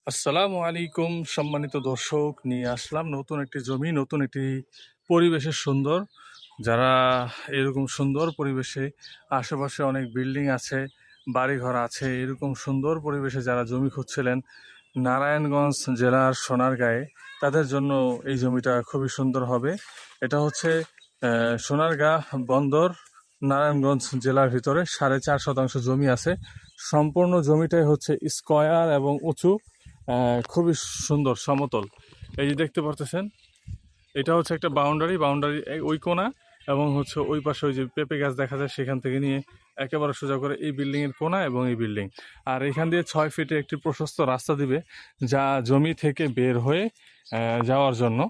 আসসালামু আলাইকুম সম্মানিত দর্শক, নিয়ে আসলাম নতুন একটি জমি, নতুন একটি পরিবেশের সুন্দর। যারা এরকম সুন্দর পরিবেশে, আশেপাশে অনেক বিল্ডিং আছে, বাড়িঘর আছে, এরকম সুন্দর পরিবেশে যারা জমি খুঁজছিলেন নারায়ণগঞ্জ জেলার সোনারগাঁয়ে, তাদের জন্য এই জমিটা খুবই সুন্দর হবে। এটা হচ্ছে সোনারগাঁ বন্দর, নারায়ণগঞ্জ জেলার ভিতরে 4.5 শতাংশ জমি আছে। সম্পূর্ণ জমিটাই হচ্ছে স্কয়ার এবং উঁচু, খুবই সুন্দর সমতল। এই যে দেখতে পারতেছেন, এটা হচ্ছে একটা বাউন্ডারি ওই কোণা, এবং হচ্ছে ওই পাশে ওই যে পেঁপে গাছ দেখা যায়, সেখান থেকে নিয়ে একেবারে সোজা করে এই বিল্ডিংয়ের কোণা এবং এই বিল্ডিং। আর এখান দিয়ে 6 ফিটে একটি প্রশস্ত রাস্তা দিবে, যা জমি থেকে বের হয়ে যাওয়ার জন্য।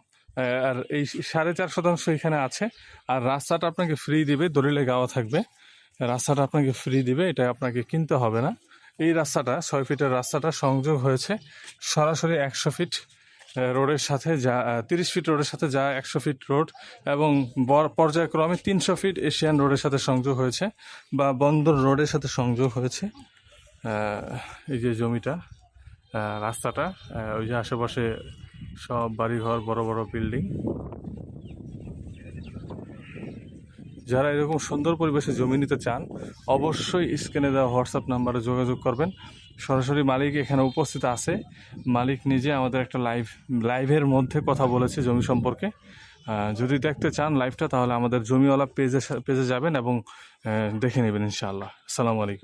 আর এই 4.5 শতাংশ এখানে আছে। আর রাস্তাটা আপনাকে ফ্রি দিবে, দলিলে গাওয়া থাকবে। রাস্তাটা আপনাকে ফ্রি দিবে, এটা আপনাকে কিনতে হবে না। এই রাস্তাটা 6 ফিটের রাস্তাটা সংযোগ হয়েছে সরাসরি 100 ফিট রোডের সাথে, যা 30 ফিট রোডের সাথে, যা 100 ফিট রোড, এবং পর্যায়ক্রমে 300 ফিট এশিয়ান রোডের সাথে সংযোগ হয়েছে, বা বন্দর রোডের সাথে সংযোগ হয়েছে। এই যে জমিটা, রাস্তাটা, ওই যে আশেপাশে সব বাড়িঘর, বড় বড় বিল্ডিং। যারা এরকম সুন্দর পরিবেশে জমি নিতে চান, অবশ্যই স্ক্রিনে দেওয়া হোয়াটসঅ্যাপ নাম্বারে যোগাযোগ করবেন। সরাসরি মালিক এখানে উপস্থিত আছে। মালিক নিজে আমাদের একটা লাইভের মধ্যে কথা বলেছে জমি সম্পর্কে। যদি দেখতে চান লাইভটা, তাহলে আমাদের জমিওয়ালা পেজে যাবেন এবং দেখে নেবেন ইনশাআল্লাহ। আসসালামু আলাইকুম।